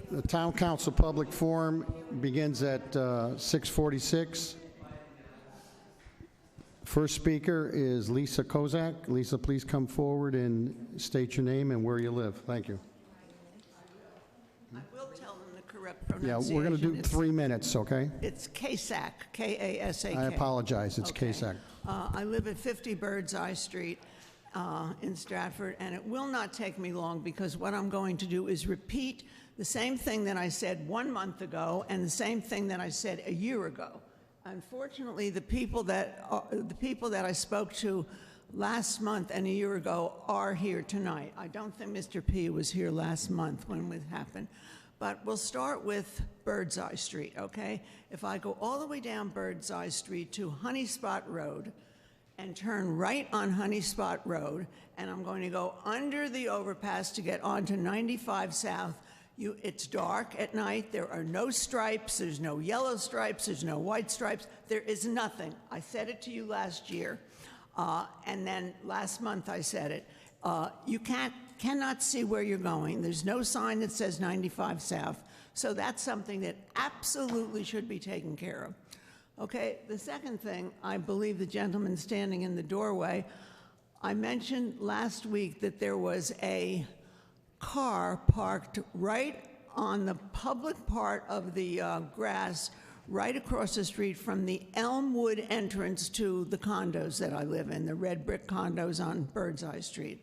The Town Council Public Forum begins at 6:46. First speaker is Lisa Kozak. Lisa, please come forward and state your name and where you live. Thank you. I will tell them the correct pronunciation. Yeah, we're going to do 3 minutes, okay? It's Kasak, K-A-S-A-K. I apologize. It's Okay. Kasak. I live at 50 Birdseye Street in Stratford, and it will not take me long because what I'm going to do is repeat the same thing that I said 1 month ago and the same thing that I said a year ago. Unfortunately, the people that I spoke to last month and a year ago are here tonight. I don't think Mr. P was here last month when it happened. But we'll start with Birdseye Street, okay? If I go all the way down Birdseye Street to Honey Spot Road and turn right on Honey Spot Road, and I'm going to go under the overpass to get onto 95 South, it's dark at night. There are no stripes. There's no yellow stripes. There's no white stripes. There is nothing. I said it to you last year, and then last month I said it. You cannot see where you're going. There's no sign that says 95 South. So that's something that absolutely should be taken care of. Okay, the second thing, I believe the gentleman standing in the doorway, I mentioned last week that there was a car parked right on the public part of the grass right across the street from the Elmwood entrance to the condos that I live in, the red brick condos on Birdseye Street.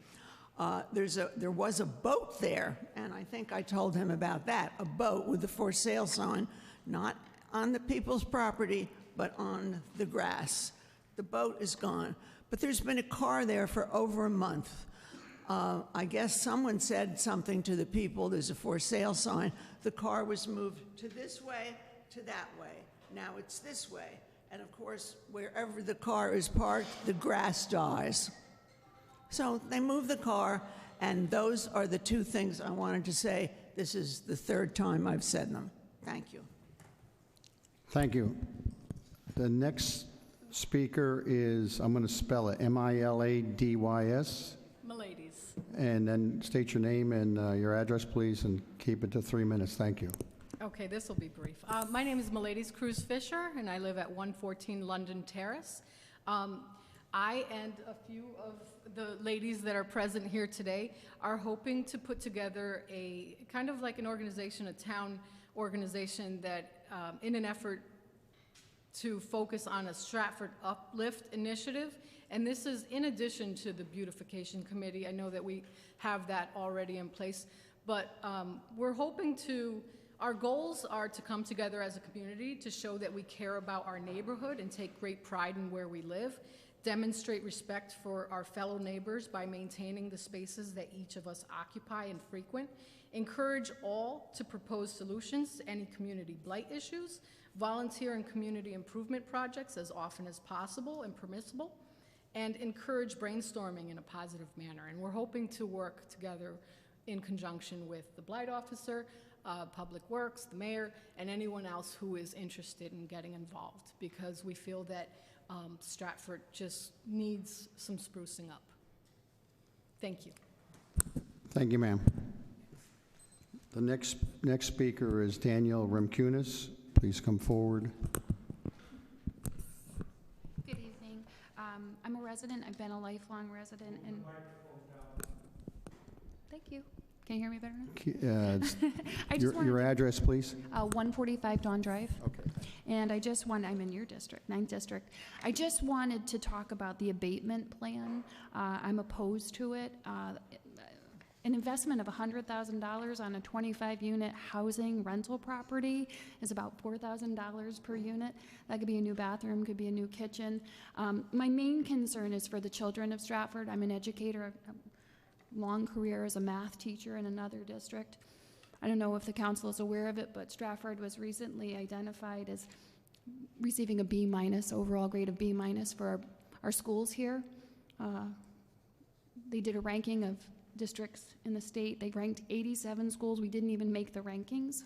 There was a boat there, and I think I told him about that, a boat with the for sale sign, not on the people's property, but on the grass. The boat is gone. But there's been a car there for over a month. I guess someone said something to the people, there's a for sale sign. The car was moved to this way, to that way. Now it's this way. And of course, wherever the car is parked, the grass dies. So they moved the car, and those are the two things I wanted to say. This is the third time I've said them. Thank you. Thank you. The next speaker is, I'm going to spell it, M-I-L-A-D-Y-S. Miladies. And then state your name and your address, please, and keep it to 3 minutes. Thank you. Okay, this will be brief. My name is Miladies Cruz Fisher, and I live at 114 London Terrace. I and a few of the ladies that are present here today are hoping to put together a kind of like an organization, a town organization that in an effort to focus on a Stratford Uplift initiative. And this is in addition to the Beautification Committee. I know that we have that already in place, but we're hoping to, our goals are to come together as a community to show that we care about our neighborhood and take great pride in where we live, demonstrate respect for our fellow neighbors by maintaining the spaces that each of us occupy and frequent, encourage all to propose solutions to any community blight issues, volunteer in community improvement projects as often as possible and permissible, and encourage brainstorming in a positive manner. And we're hoping to work together in conjunction with the Blight Officer, Public Works, the Mayor, and anyone else who is interested in getting involved, because we feel that Stratford just needs some sprucing up. Thank you. Thank you, ma'am. The next speaker is Daniel Remkunis. Please come forward. Good evening. I'm a resident. I've been a lifelong resident. And thank you. Can you hear me better now? Your address, please. 145 Dawn Drive. Okay. And I'm in your district, 9th District. I just wanted to talk about the abatement plan. I'm opposed to it. An investment of $100,000 on a 25-unit housing rental property is about $4,000 per unit. That could be a new bathroom, could be a new kitchen. My main concern is for the children of Stratford. I'm an educator, a long career as a math teacher in another district. I don't know if the council is aware of it, but Stratford was recently identified as receiving a B-, overall grade of B- for our schools here. They did a ranking of districts in the state. They ranked 87 schools. We didn't even make the rankings.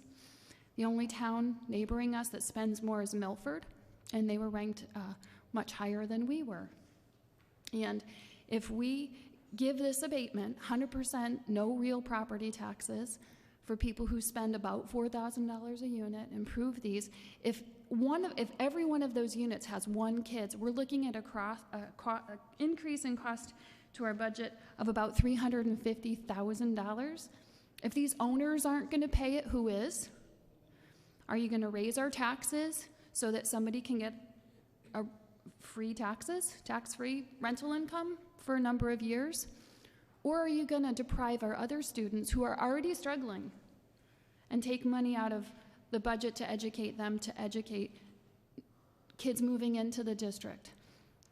The only town neighboring us that spends more is Milford, and they were ranked much higher than we were. And if we give this abatement, 100% no real property taxes for people who spend about $4,000 a unit, improve these. If every one of those units has one kid, we're looking at an increase in cost to our budget of about $350,000. If these owners aren't going to pay it, who is? Are you going to raise our taxes so that somebody can get a free tax-free rental income for a number of years? Or are you going to deprive our other students who are already struggling and take money out of the budget to educate them, to educate kids moving into the district?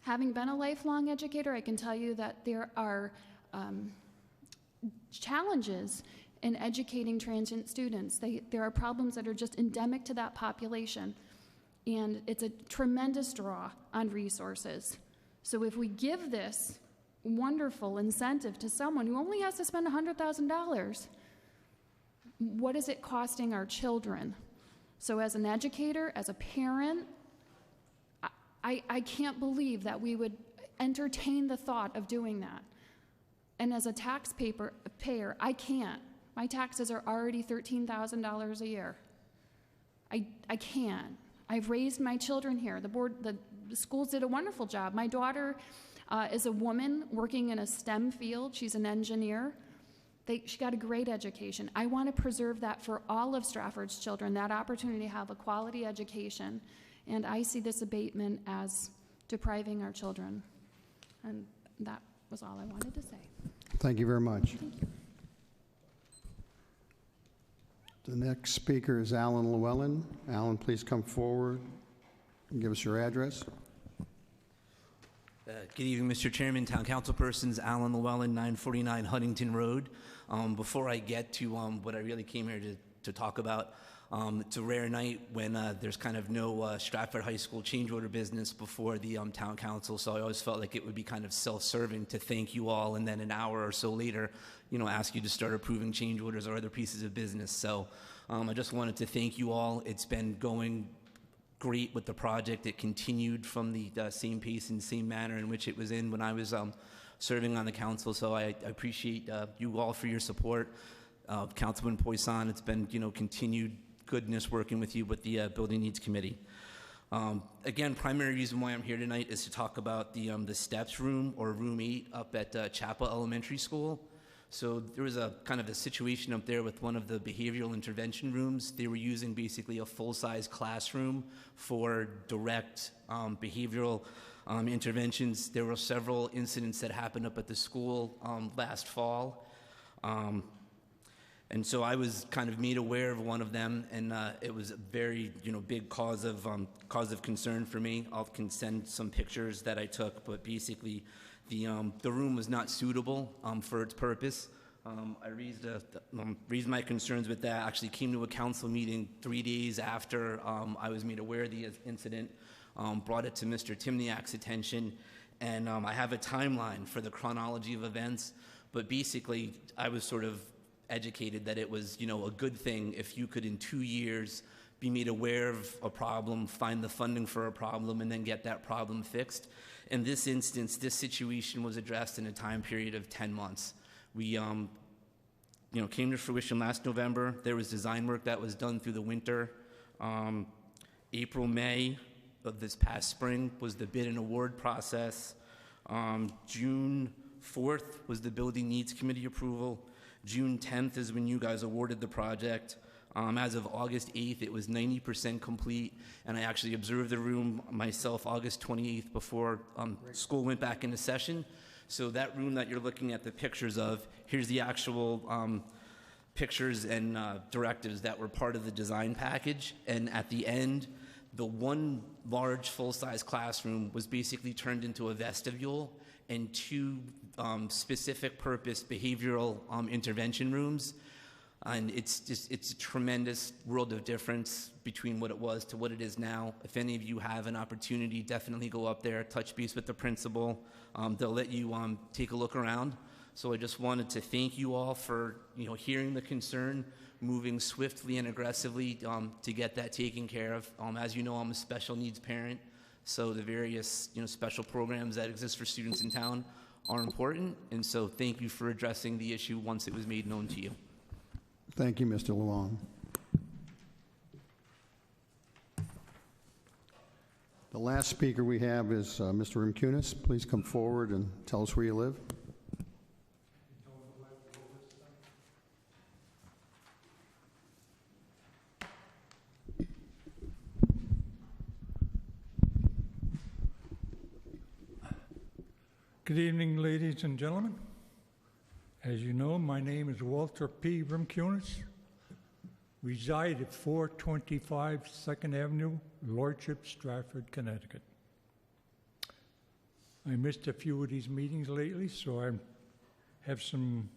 Having been a lifelong educator, I can tell you that there are challenges in educating transient students. There are problems that are just endemic to that population, and it's a tremendous draw on resources. So if we give this wonderful incentive to someone who only has to spend $100,000, what is it costing our children? So as an educator, as a parent, I can't believe that we would entertain the thought of doing that. And as a taxpayer, I can't. My taxes are already $13,000 a year. I can't. I've raised my children here. The schools did a wonderful job. My daughter is a woman working in a STEM field. She's an engineer. She got a great education. I want to preserve that for all of Stratford's children, that opportunity to have a quality education. And I see this abatement as depriving our children. And that was all I wanted to say. Thank you very much. Thank you. The next speaker is Alan Llewellyn. Alan, please come forward and give us your address. Good evening, Mr. Chairman, Town Council persons. Alan Llewellyn, 949 Huntington Road. Before I get to what I really came here to talk about, it's a rare night when there's kind of no Stratford High School change order business before the Town Council, so I always felt like it would be kind of self-serving to thank you all and then an hour or so later, ask you to start approving change orders or other pieces of business. So I just wanted to thank you all. It's been going great with the project. It continued from the same pace and same manner in which it was in when I was serving on the council, so I appreciate you all for your support. Councilman Poisson, it's been continued goodness working with you with the Building Needs Committee. Again, primary reason why I'm here tonight is to talk about the steps room, or room 8 up at Chapel Elementary School. So there was a kind of a situation up there with one of the behavioral intervention rooms. They were using basically a full-size classroom for direct behavioral interventions. There were several incidents that happened up at the school last fall. And so I was kind of made aware of one of them, and it was a very, big cause of concern for me. I can send some pictures that I took, but basically, the room was not suitable for its purpose. I raised my concerns with that. Actually, came to a council meeting 3 days after I was made aware of the incident. Brought it to Mr. Timniak's attention, and I have a timeline for the chronology of events. But basically, I was sort of educated that it was, a good thing if you could in 2 years be made aware of a problem, find the funding for a problem, and then get that problem fixed. In this instance, this situation was addressed in a time period of 10 months. We, came to fruition last November. There was design work that was done through the winter. April, May of this past spring was the bid and award process. June 4th was the Building Needs Committee approval. June 10th is when you guys awarded the project. As of August 8th, it was 90% complete, and I actually observed the room myself August 28th before school went back into session. So that room that you're looking at the pictures of, here's the actual pictures and directives that were part of the design package. And at the end, the one large full-size classroom was basically turned into a vestibule and 2 specific purpose behavioral intervention rooms. And it's a tremendous world of difference between what it was to what it is now. If any of you have an opportunity, definitely go up there, touch base with the principal. They'll let you take a look around. So I just wanted to thank you all for hearing the concern, moving swiftly and aggressively to get that taken care of. As you know, I'm a special needs parent, so the various special programs that exist for students in town are important. And so thank you for addressing the issue once it was made known to you. Thank you, Mr. Llewellyn. The last speaker we have is Mr. Rimkunis. Please come forward and tell us where you live. Good evening, ladies and gentlemen. As you know, my name is Walter P. Rimkunis. Reside at 425 2nd Avenue, Lordship, Stratford, Connecticut. I missed a few of these meetings lately, so I have some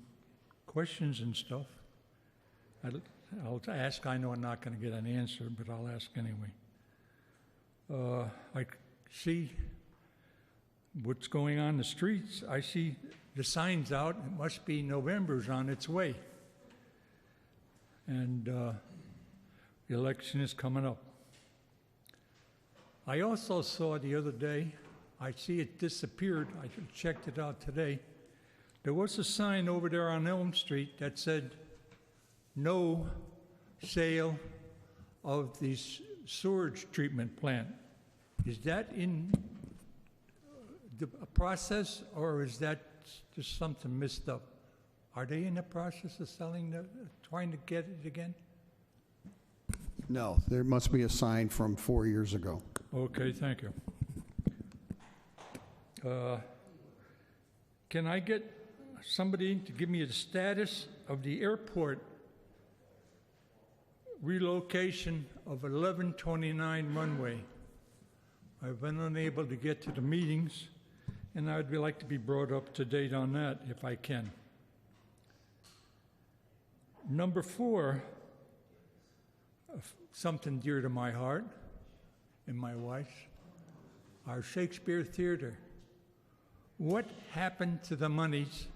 questions and stuff. I'll ask. I know I'm not going to get an answer, but I'll ask anyway. I see what's going on in the streets. I see the signs out. It must be November's on its way. And the election is coming up. I also saw the other day, I see it disappeared. I checked it out today. There was a sign over there on Elm Street that said, no sale of the sewage treatment plant. Is that in the process, or is that just something messed up? Are they in the process of trying to get it again? No, there must be a sign from 4 years ago. Okay, thank you. Can I get somebody to give me the status of the airport relocation of 1129 runway? I've been unable to get to the meetings, and I'd like to be brought up to date on that if I can. Number 4, something dear to my heart and my wife's, our Shakespeare Theater. What happened to the monies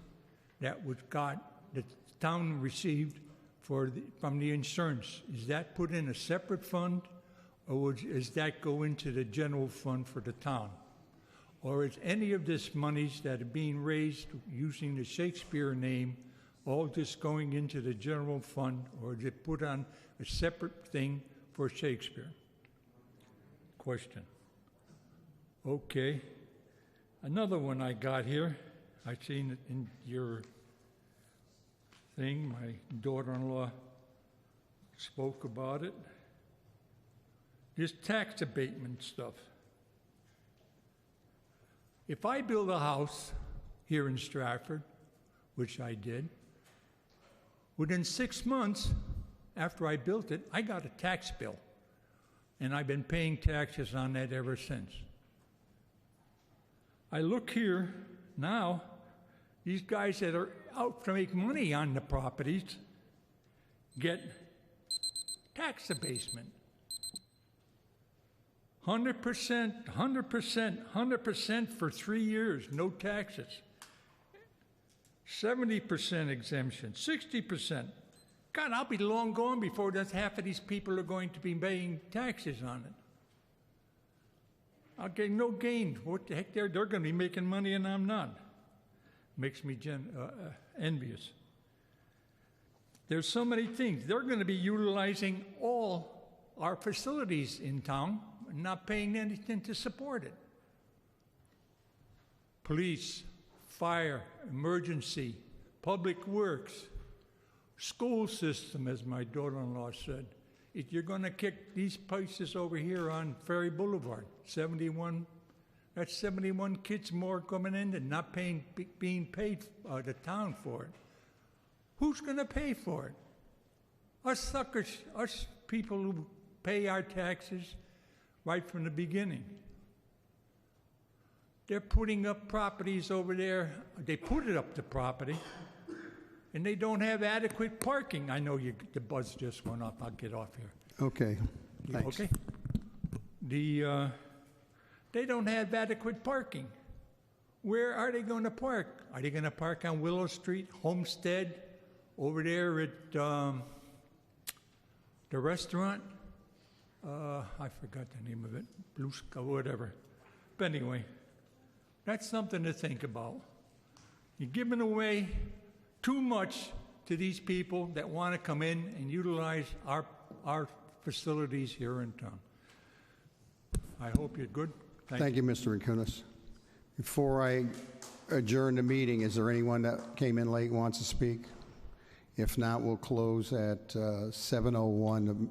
that the town received from the insurance? Is that put in a separate fund, or does that go into the general fund for the town? Or is any of this monies that are being raised using the Shakespeare name all just going into the general fund, or is it put on a separate thing for Shakespeare? Question. Okay. Another one I got here, I seen it in your thing. My daughter-in-law spoke about it. This tax abatement stuff. If I build a house here in Stratford, which I did, within 6 months after I built it, I got a tax bill. And I've been paying taxes on that ever since. I look here now, these guys that are out to make money on the properties get tax abatement. 100%, 100%, 100% for 3 years, no taxes. 70% exemption, 60%. God, I'll be long gone before half of these people are going to be paying taxes on it. I'll get no gain. What the heck, they're going to be making money and I'm not. Makes me envious. There's so many things. They're going to be utilizing all our facilities in town and not paying anything to support it. Police, fire, emergency, public works, school system, as my daughter-in-law said. If you're going to kick these places over here on Ferry Boulevard, 71, that's 71 kids more coming in and not being paid the town for it. Who's going to pay for it? Us suckers, us people who pay our taxes right from the beginning. They're putting up properties over there. They put it up the property, and they don't have adequate parking. I know the buzz just went off. I'll get off here. Okay, thanks. Okay. They don't have adequate parking. Where are they going to park? Are they going to park on Willow Street, Homestead, over there at the restaurant? I forgot the name of it. Blue Sky, whatever. But anyway, that's something to think about. You're giving away too much to these people that want to come in and utilize our facilities here in town. I hope you're good. Thank you, Mr. Rinkunas. Before I adjourn the meeting, is there anyone that came in late and wants to speak? If not, we'll close at 7:01.